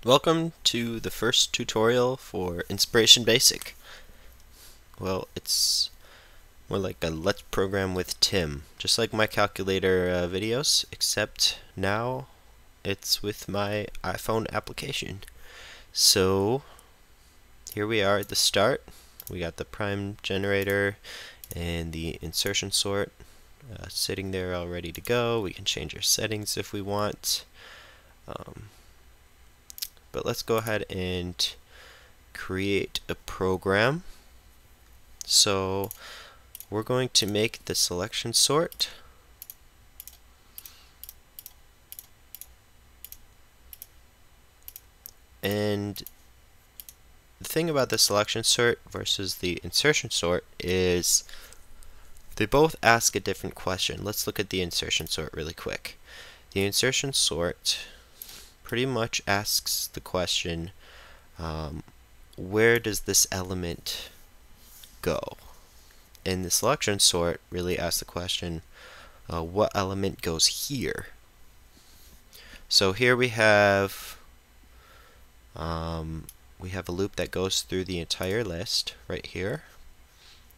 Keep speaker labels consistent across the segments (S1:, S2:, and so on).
S1: Welcome to the first tutorial for Inspiration Basic. Well, it's more like a Let's Program with Tim, just like my calculator videos, except now it's with my iPhone application. So here we are at the start. We got the prime generator and the insertion sort sitting there all ready to go. We can change our settings if we want. But let's go ahead and create a program. So we're going to make the selection sort. And the thing about the selection sort versus the insertion sort is they both ask a different question. Let's look at the insertion sort really quick. The insertion sort pretty much asks the question, where does this element go? And the selection sort really asks the question, what element goes here? So here we have a loop that goes through the entire list right here,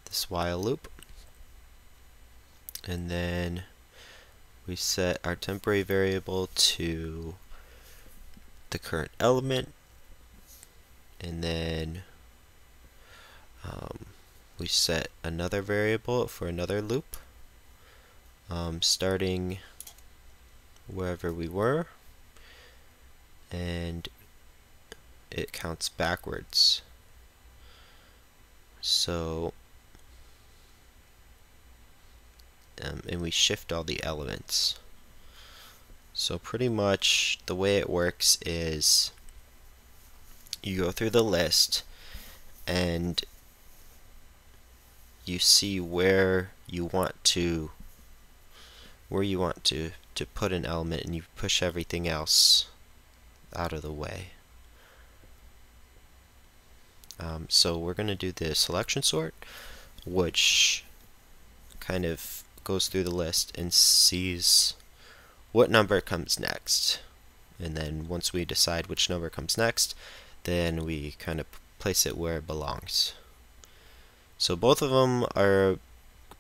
S1: this while loop, and then we set our temporary variable to the current element, and then we set another variable for another loop, starting wherever we were, and it counts backwards. So and we shift all the elements. So pretty much the way it works is you go through the list and you see where you want to put an element, and you push everything else out of the way. So we're going to do the selection sort, which kind of goes through the list and sees what number comes next. And then once we decide which number comes next, then we kind of place it where it belongs. So both of them are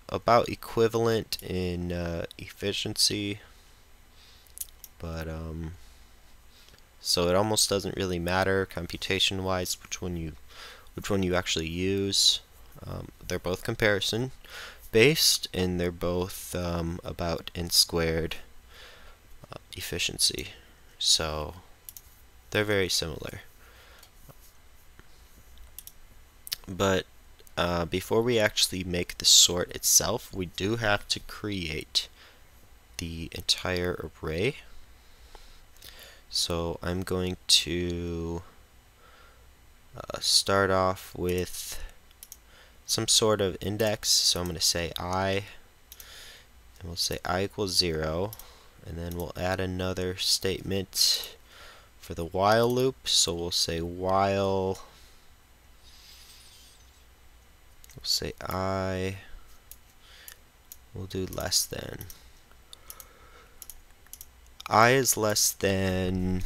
S1: about equivalent in efficiency, but so it almost doesn't really matter computation-wise which one you actually use. They're both comparison based, and they're both about n squared efficiency, so they're very similar. But before we actually make the sort itself, we do have to create the entire array. So I'm going to start off with some sort of index. So I'm going to say I, and we'll say I equals 0, and then we'll add another statement for the while loop. So we'll say while, we'll say I, we'll do less than. I is less than,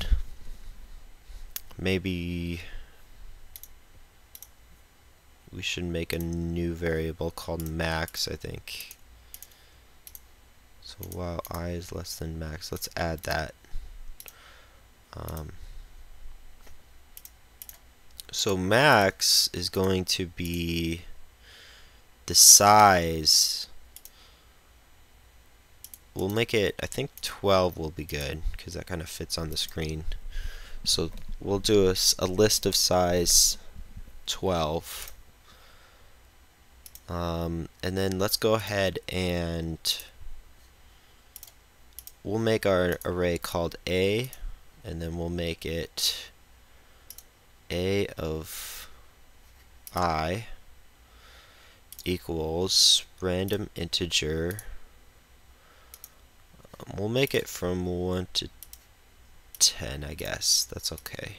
S1: maybe we should make a new variable called max, I think. So while I is less than max, let's add that. So max is going to be the size. We'll make it, I think 12 will be good, because that kind of fits on the screen. So we'll do a list of size 12. And then let's go ahead and we'll make our array called A, and then we'll make it A of I equals random integer. We'll make it from 1 to 10, I guess. That's okay.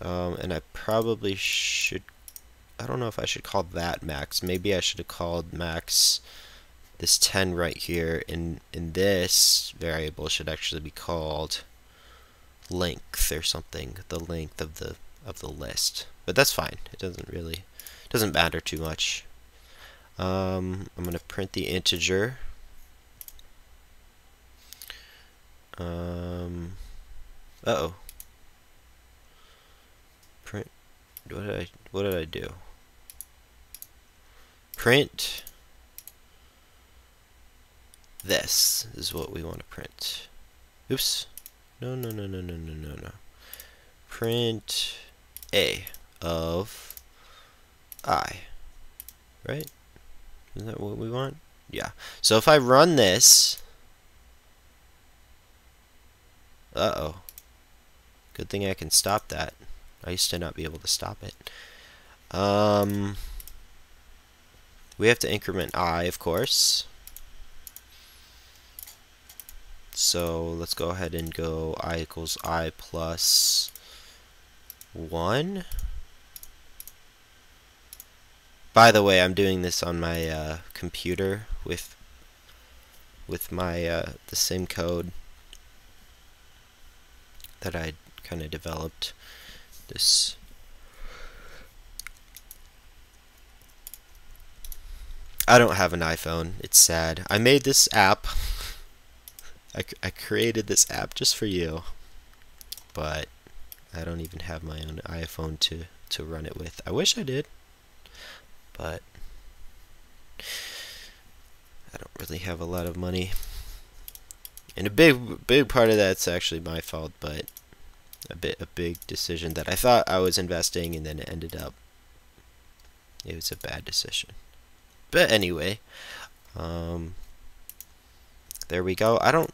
S1: And I probably should, I don't know if I should call that max. Maybe I should have called max this 10 right here, and this variable should actually be called length or something, the length of the list. But that's fine. It doesn't matter too much. I'm gonna print the integer. Uh-oh. Print. What did I do? Print. This is what we want to print. Oops. No. Print a of I. Right? Isn't that what we want? Yeah. So if I run this, uh-oh. Good thing I can stop that. I used to not be able to stop it. We have to increment I, of course. So let's go ahead and go I equals I plus 1. By the way, I'm doing this on my computer with my the same code that I kind of developed. This I don't have an iPhone. It's sad. I made this app. I created this app just for you, but I don't even have my own iPhone to run it with. I wish I did, but I don't really have a lot of money. And a big part of that's actually my fault, but a big decision that I thought I was investing, and then it ended up it was a bad decision. But anyway, there we go. I don't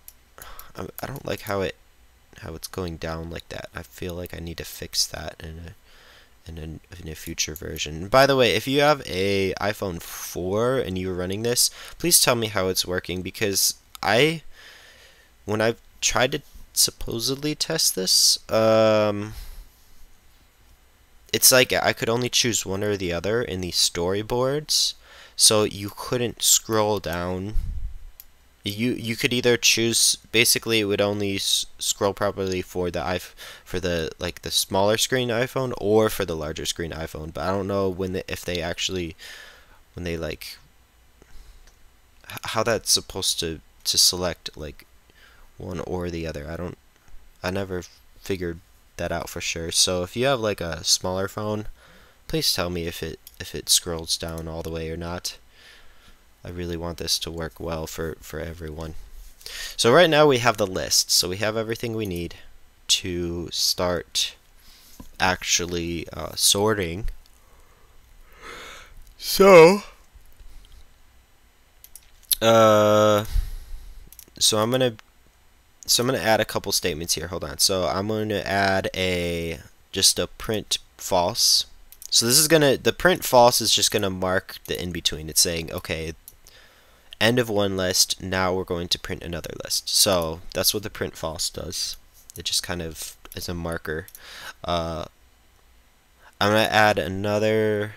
S1: like how it's going down like that. I feel like I need to fix that in a future version. And by the way, if you have a iPhone 4 and you're running this, please tell me how it's working, because when I've tried to supposedly test this, it's like I could only choose one or the other in these storyboards, so you couldn't scroll down. You could either choose, basically it would only scroll properly for the like the smaller screen iPhone or for the larger screen iPhone. But I don't know if they actually, when they like, how that's supposed to select like one or the other. I never figured that out for sure. So if you have like a smaller phone, please tell me if it scrolls down all the way or not. I really want this to work well for everyone. So right now we have the list. So we have everything we need to start actually sorting. So I'm gonna add a couple statements here. Hold on. So I'm gonna add just a print false. So this is the print false is just gonna mark the in between. It's saying, okay, end of one list, now we're going to print another list. So that's what the print false does. It just kind of is a marker. I'm going to add another,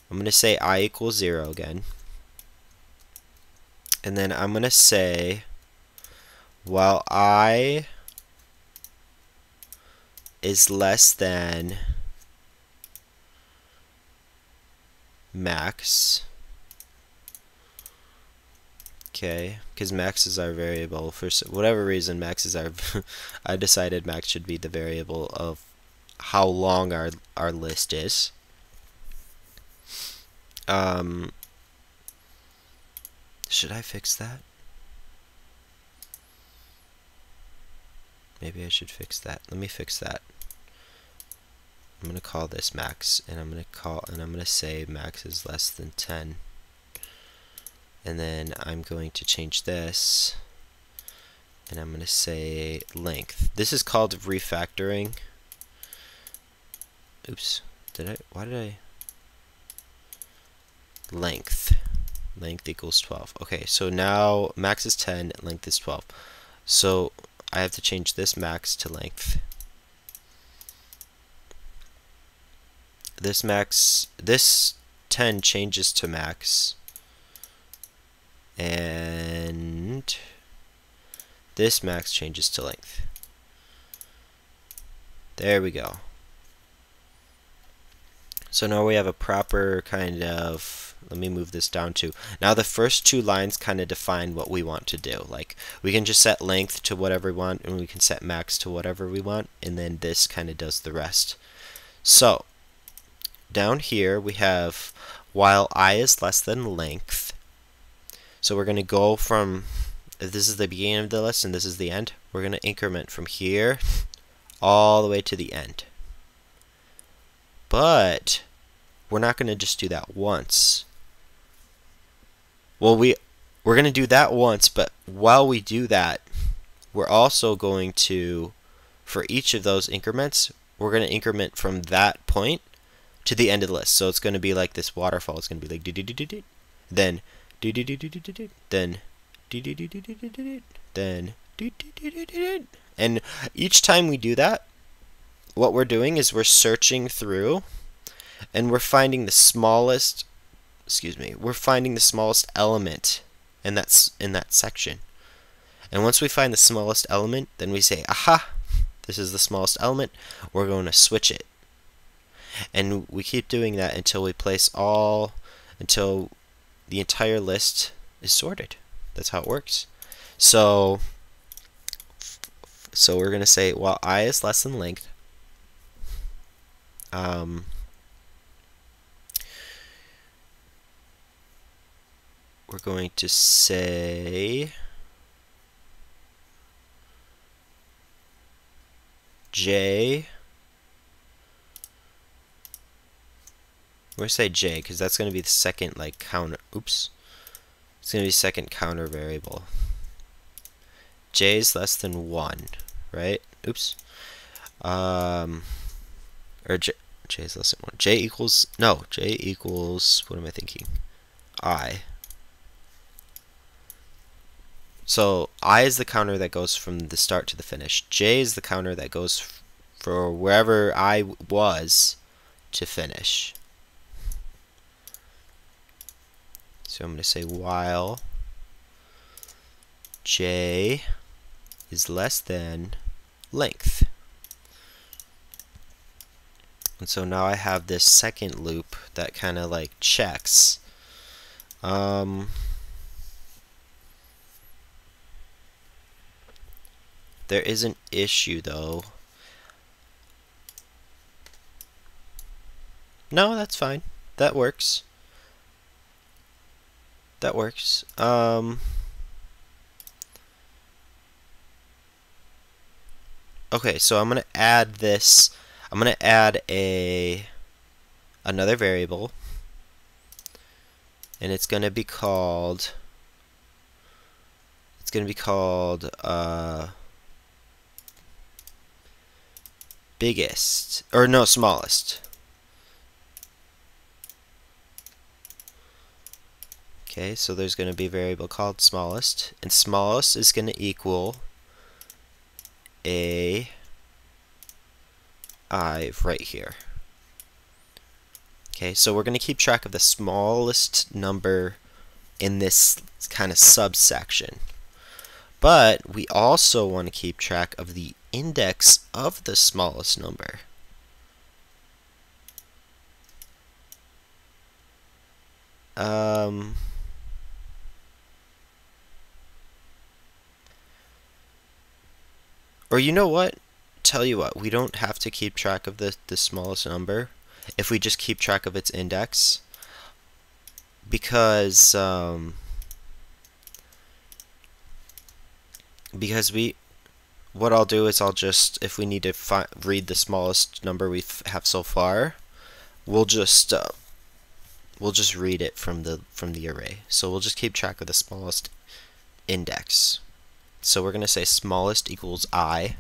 S1: I'm going to say I equals 0 again. And then I'm going to say, while I is less than max, okay, because max is our variable. For whatever reason, max is our I decided max should be the variable of how long our list is. Should I fix that? Maybe I should fix that. Let me fix that. I'm gonna call this max, and I'm gonna say max is less than 10. And then I'm going to change this, and I'm going to say length. This is called refactoring. Oops, why did I? Length equals 12. Okay, so now max is 10, length is 12. So I have to change this max to length. This 10 changes to max. and this max changes to length. There we go. So now we have a proper kind of, let me move this down to, now the first two lines kind of define what we want to do. Like, we can just set length to whatever we want, and we can set max to whatever we want, and then this kind of does the rest. So down here we have while I is less than length. So we're going to go from, if this is the beginning of the list and this is the end, we're going to increment from here all the way to the end. But we're not going to just do that once. Well, we're going to do that once, but while we do that, we're also going to, for each of those increments, we're going to increment from that point to the end of the list. So it's going to be like this waterfall. It's going to be like do-do-do-do-do, then do-do-do-do-do-do, then do-do-do-do-do-do, then do-do-do-do-do. And each time we do that, what we're doing is we're searching through and we're finding the smallest, we're finding the smallest element in that section. And once we find the smallest element, then we say, aha, this is the smallest element, we're going to switch it. And we keep doing that until we place until the entire list is sorted. That's how it works. So we're going to say, while I is less than length, we're going to say J. We're going to say J because that's going to be the second counter. Oops. It's going to be second counter variable. J is less than 1, right? Oops. Or J is less than 1. J equals, what am I thinking? I. So I is the counter that goes from the start to the finish. J is the counter that goes for wherever I was to finish. So I'm going to say while J is less than length. And so now I have this second loop that kind of checks. There is an issue though. No, that's fine. That works. That works. Okay, so I'm gonna add this. I'm gonna add another variable, and it's gonna be called. Biggest, or no, smallest. Okay, so there's going to be a variable called smallest, and smallest is going to equal I right here. Okay, so we're going to keep track of the smallest number in this kind of subsection. But we also want to keep track of the index of the smallest number. Or you know what? Tell you what, we don't have to keep track of the smallest number if we just keep track of its index. Because what I'll do is I'll just, if we need to read the smallest number we have so far, we'll just read it from the array. So we'll just keep track of the smallest index. So we're going to say smallest equals I,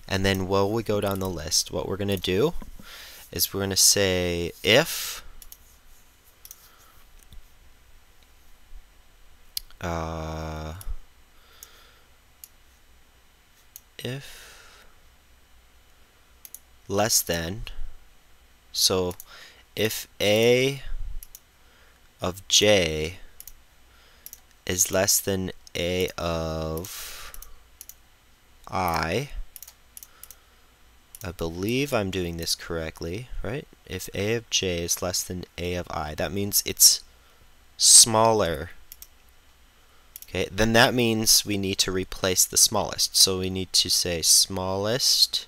S1: and then while we go down the list, what we're going to do is we're going to say if less than, so if A of J is less than a of I believe I'm doing this correctly, right? If a of j is less than a of I, that means it's smaller. Okay, then that means we need to replace the smallest. So we need to say smallest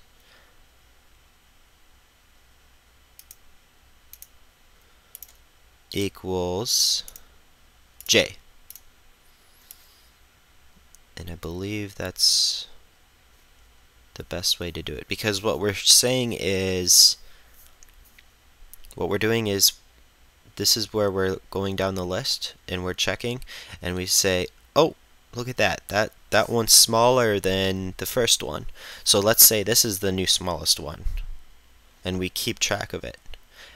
S1: equals j. And I believe that's the best way to do it, because what we're saying is, what we're doing is, this is where we're going down the list and we're checking, and we say, oh, look at that, that one's smaller than the first one. So let's say this is the new smallest one, and we keep track of it.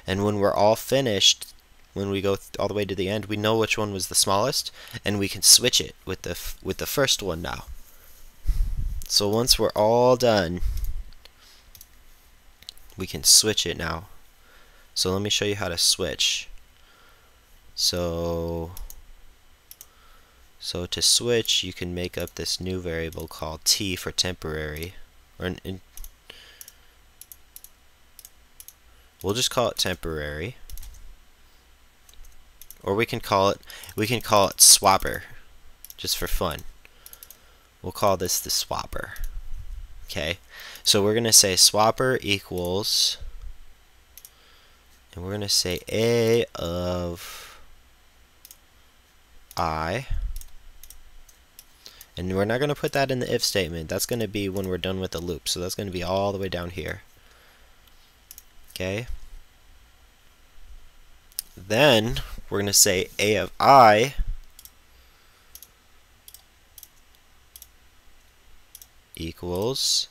S1: And when we're all finished, when we go all the way to the end, we know which one was the smallest, and we can switch it with the first one now. So once we're all done, we can switch it now. So let me show you how to switch. So to switch, you can make up this new variable called t for temporary, or we'll just call it temporary, or we can call it swapper, just for fun. We'll call this the swapper. Okay, so we're gonna say swapper equals, and we're gonna say a of I, and we're not gonna put that in the if statement. That's gonna be when we're done with the loop, so that's gonna be all the way down here. Okay, then we're gonna say a of I equals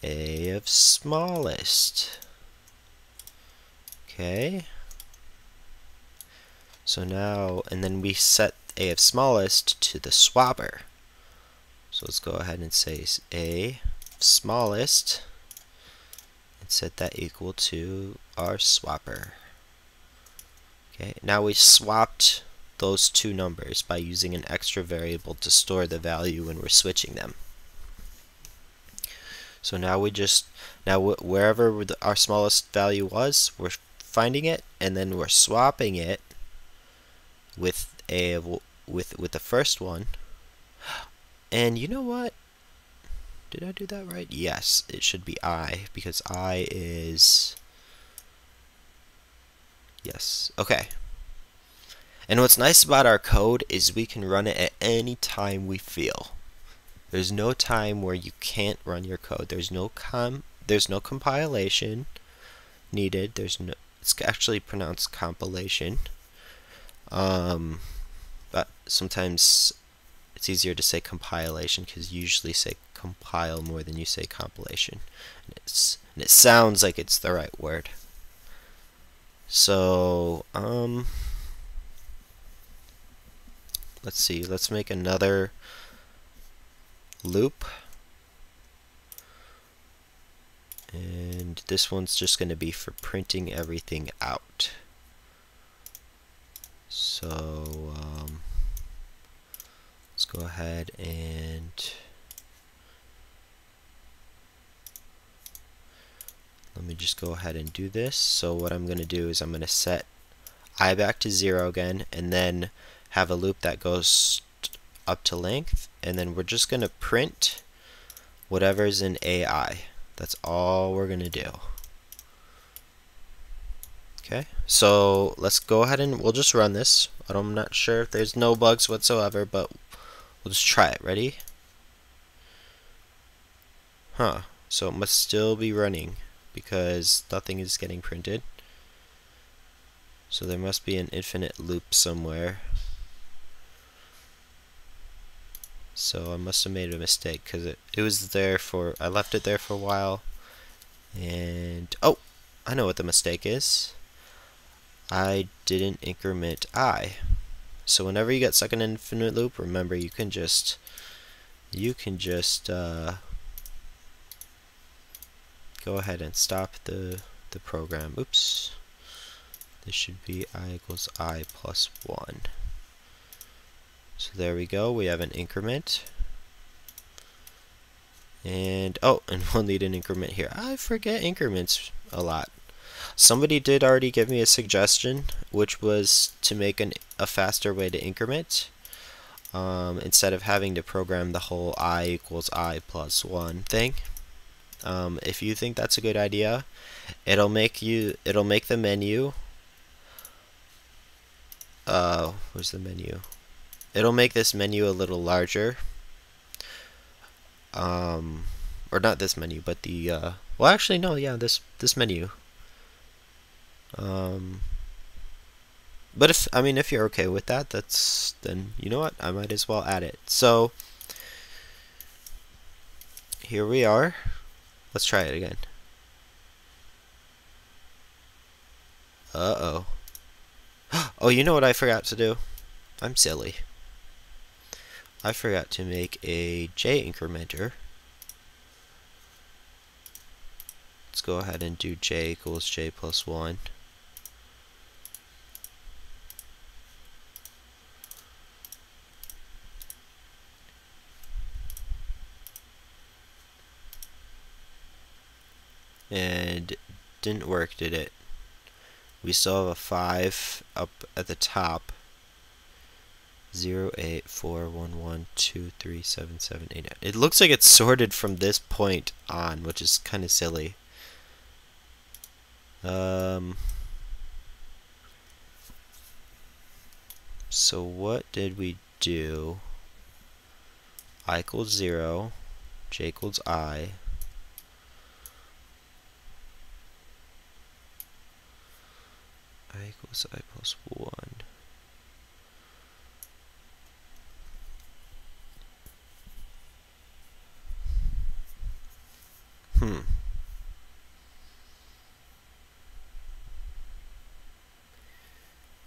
S1: a of smallest. Okay, so now, and then we set a of smallest to the swapper. So let's go ahead and say a of smallest and set that equal to our swapper. Okay, now we swapped those two numbers by using an extra variable to store the value when we're switching them. So now we just, wherever our smallest value was, we're finding it, and then we're swapping it with with the first one. And you know what? Did I do that right? Yes, it should be I, because I is, yes, okay. And what's nice about our code is we can run it at any time we feel. There's no time where you can't run your code. There's no compilation needed. It's actually pronounced compilation. But sometimes it's easier to say compilation, because you usually say compile more than you say compilation. And it sounds like it's the right word. So, let's see, let's make another loop, and this one's just going to be for printing everything out. So let's go ahead and let me just go ahead and do this. So what I'm going to do is I'm going to set I back to 0 again, and then have a loop that goes up to length, and then we're just going to print whatever's in AI. That's all we're going to do. Okay, so let's go ahead and we'll just run this. I'm not sure if there's no bugs whatsoever, but we'll just try it. Ready? Huh, so it must still be running because nothing is getting printed. So there must be an infinite loop somewhere. So I must have made a mistake, because it was there for, I left it there for a while, and oh, I know what the mistake is. I didn't increment I. So whenever you get stuck in an infinite loop, remember you can just go ahead and stop the program. Oops. This should be I equals I plus 1. So there we go, we have an increment. And oh, and we'll need an increment here. I forget increments a lot. Somebody did already give me a suggestion, which was to make a faster way to increment. Instead of having to program the whole I equals I plus 1 thing. If you think that's a good idea, it'll make the menu, where's the menu? It'll make this menu a little larger. Or not this menu, but the, well actually no, yeah, this menu. But if you're okay with that, then you know what, I might as well add it. So here we are. Let's try it again. Uh-oh. Oh, you know what I forgot to do? I'm silly. I forgot to make a J incrementer. Let's go ahead and do J equals J plus 1. And didn't work, did it? We still have a 5 up at the top. 0, 8, 4, 1, 1, 2, 3, 7, 7, 8, 9. It looks like it's sorted from this point on, which is kind of silly. So what did we do? I equals 0, J equals I. I equals I plus 1.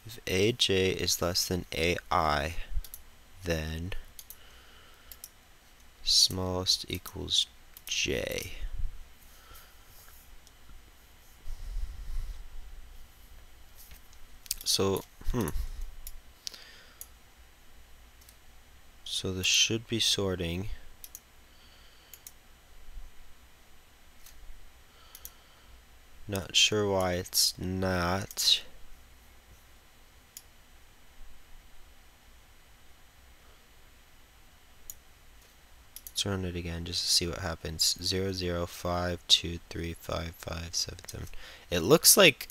S1: If AJ is less than AI, then smallest equals J. So, So this should be sorting. Not sure why it's not. Let's run it again just to see what happens. 0, 0, 5, 2, 3, 5, 5, 7, 7. It looks like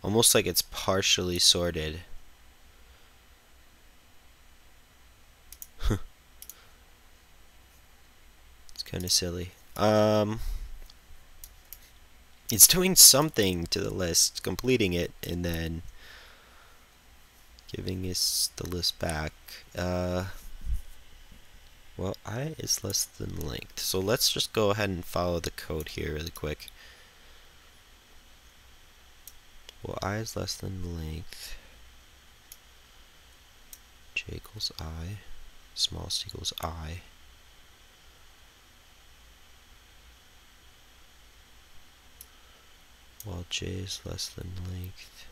S1: almost like it's partially sorted. It's kind of silly. It's doing something to the list, completing it, and then giving us the list back. Well, I is less than length. So let's just go ahead and follow the code here really quick. Well, I is less than length. J equals I. Smallest equals I. While J is less than length.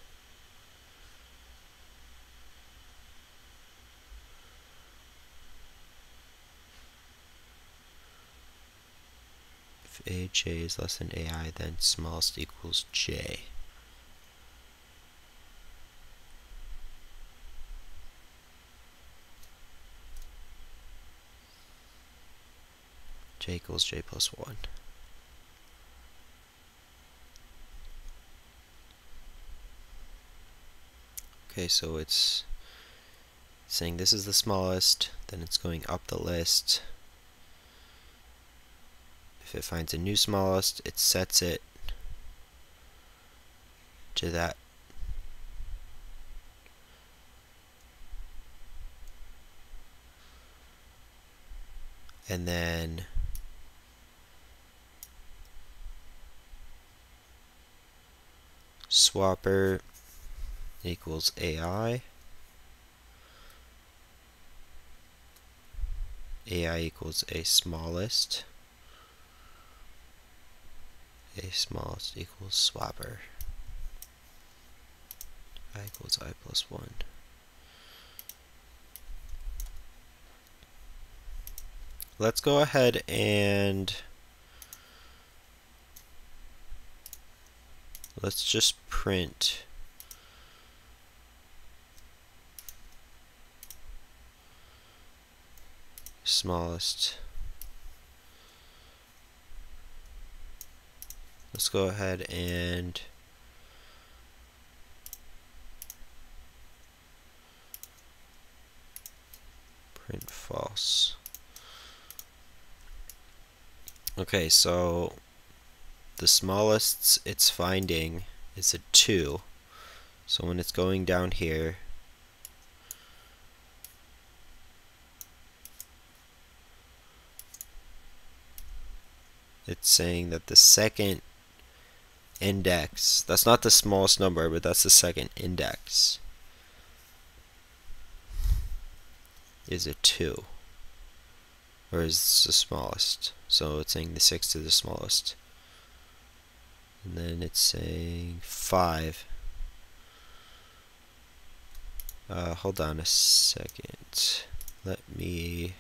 S1: If AJ is less than AI, then smallest equals J. J equals J plus 1. Okay, so it's saying this is the smallest, then it's going up the list. If it finds a new smallest, it sets it to that. And then swapper equals AI. AI equals a smallest. A smallest equals swapper. I equals I plus 1. let's go ahead and let's just print smallest. Let's go ahead and print false. Okay, so the smallest it's finding is a 2. So when it's going down here, it's saying that the second index, that's not the smallest number, but that's the second index, is a 2, or is the smallest. So it's saying the 6th is the smallest. And then it's saying 5. Hold on a second. Let me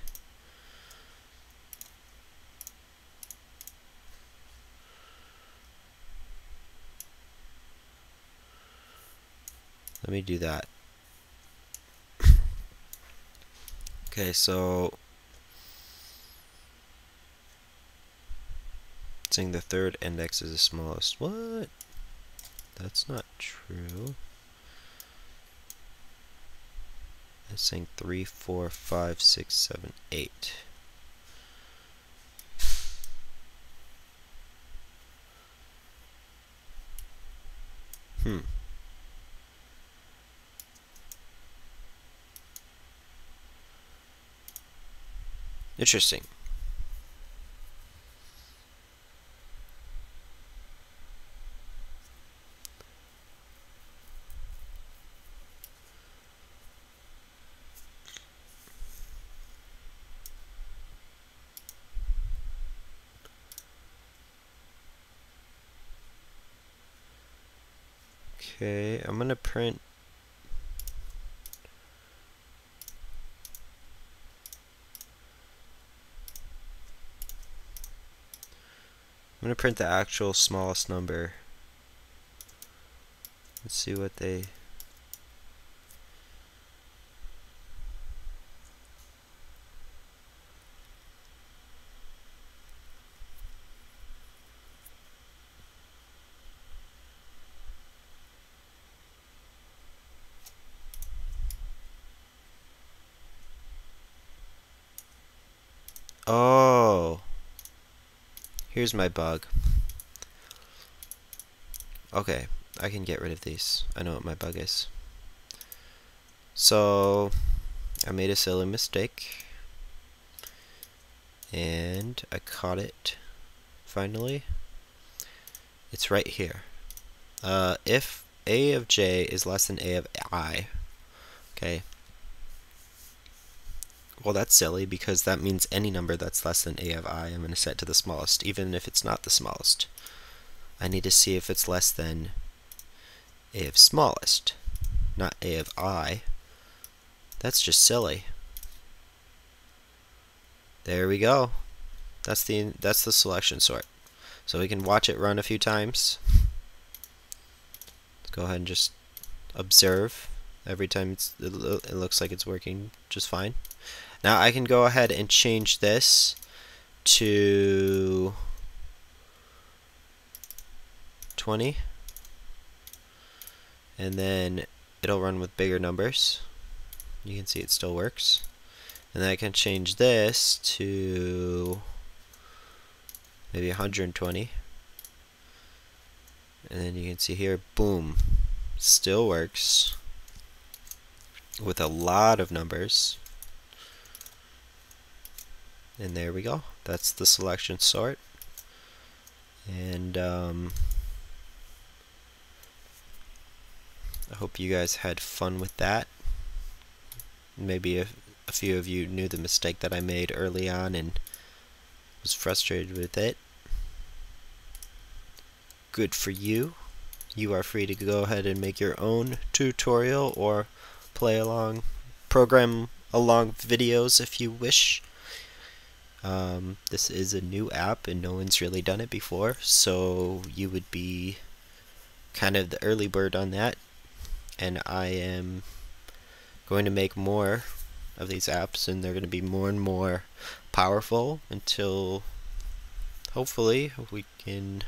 S1: do that. Okay, so it's saying the third index is the smallest. What? That's not true. It's saying 3, 4, 5, 6, 7, 8. Interesting. Okay, I'm gonna print the actual smallest number. Let's see what they... Oh, here's my bug. Okay, I can get rid of these. I know what my bug is. So, I made a silly mistake, and I caught it, finally. It's right here. If a of j is less than a of I, okay, well, that's silly because that means any number that's less than a of I I'm going to set to the smallest, even if it's not the smallest. I need to see if it's less than a of smallest, not a of I. That's just silly. There we go. That's the selection sort. So we can watch it run a few times. Let's go ahead and just observe. Every time it looks like it's working just fine. Now I can go ahead and change this to 20, and then it'll run with bigger numbers. You can see it still works. And then I can change this to maybe 120, and then you can see here, boom, still works with a lot of numbers. And there we go. That's the selection sort. And I hope you guys had fun with that. Maybe a few of you knew the mistake that I made early on and was frustrated with it. Good for you. You are free to go ahead and make your own tutorial or play along, program along videos if you wish. This is a new app and no one's really done it before, so you would be kind of the early bird on that, and I am going to make more of these apps, and they're going to be more and more powerful until hopefully we can,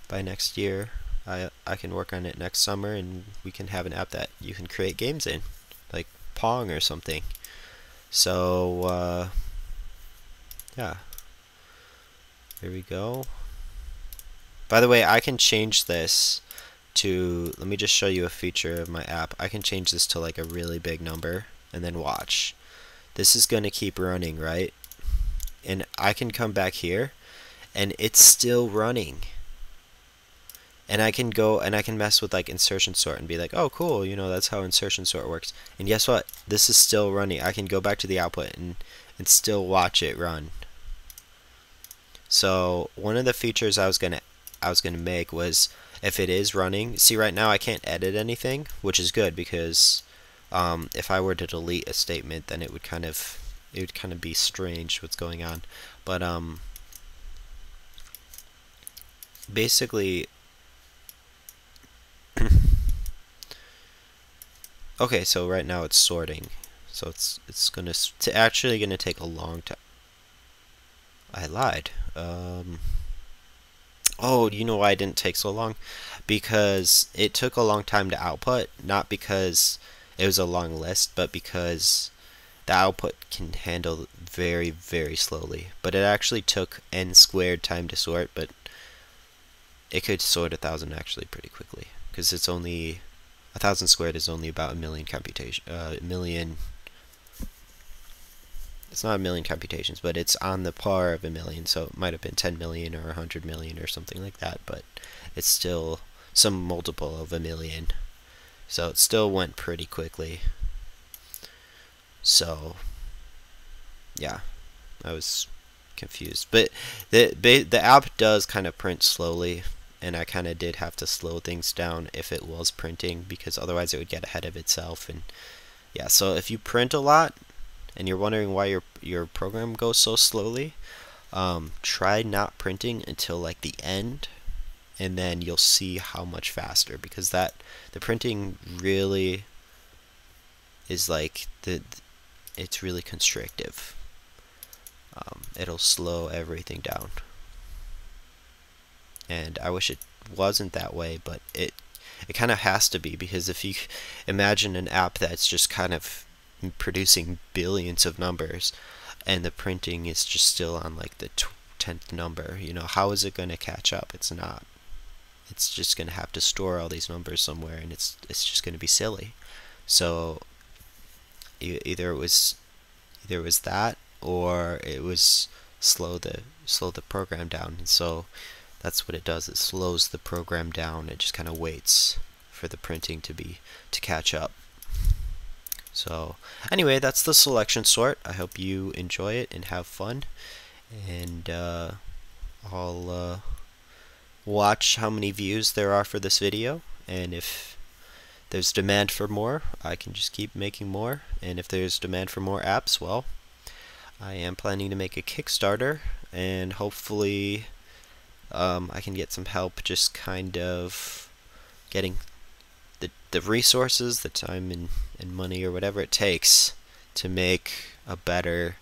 S1: by next year, I can work on it next summer and we can have an app that you can create games in, like Pong or something. So yeah, there we go. By the way, I can change this to, let me just show you a feature of my app. I can change this to like a really big number, and then watch. This is going to keep running, right? And I can come back here and it's still running. And I can go and I can mess with like insertion sort and be like, oh cool, you know, that's how insertion sort works. And guess what? This is still running. I can go back to the output and still watch it run. So one of the features I was gonna make was, if it is running, see right now I can't edit anything, which is good because if I were to delete a statement, then it would kind of be strange what's going on. But basically, okay, so right now it's sorting, so it's actually gonna take a long time. I lied. Oh, you know why it didn't take so long? Because it took a long time to output, not because it was a long list, but because the output can handle very, very slowly. But it actually took n squared time to sort, but it could sort 1,000 actually pretty quickly, because it's only 1,000 squared is only about a million computation, it's not a million computations, but it's on the par of a million, so it might have been 10 million or 100 million or something like that, but it's still some multiple of a million, so it still went pretty quickly. So yeah, I was confused, but the app does kind of print slowly, and I kind of did have to slow things down if it was printing, because otherwise it would get ahead of itself. And yeah, so if you print a lot and you're wondering why your program goes so slowly, try not printing until like the end, and then you'll see how much faster, because the printing really is like it's really constrictive. It'll slow everything down, and I wish it wasn't that way, but it kind of has to be, because if you imagine an app that's just kind of producing billions of numbers and the printing is just still on like the 10th number, you know, how is it going to catch up? It's not. It's just going to have to store all these numbers somewhere, and it's just going to be silly. So either it was that, or it was slow the program down. And so that's what it does. It slows the program down. It just kind of waits for the printing to catch up. So anyway, that's the selection sort. I hope you enjoy it and have fun, and I'll watch how many views there are for this video, and if there's demand for more, I can just keep making more, and if there's demand for more apps, well, I am planning to make a Kickstarter, and hopefully I can get some help just kind of getting the resources, the time and money or whatever it takes to make a better,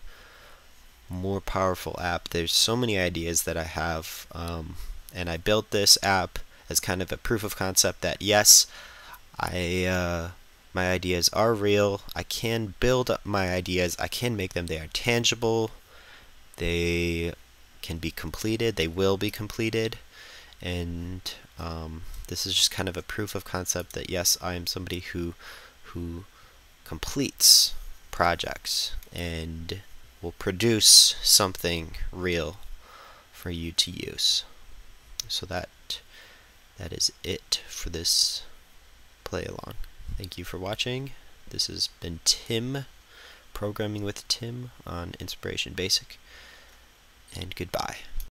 S1: more powerful app. There's so many ideas that I have, and I built this app as kind of a proof of concept that yes, my ideas are real. I can build up my ideas. I can make them. They are tangible. They can be completed. They will be completed. And this is just kind of a proof of concept that yes, I am somebody who completes projects and will produce something real for you to use. So that is it for this play along. Thank you for watching. This has been Tim, Programming with Tim on Inspiration Basic, and goodbye.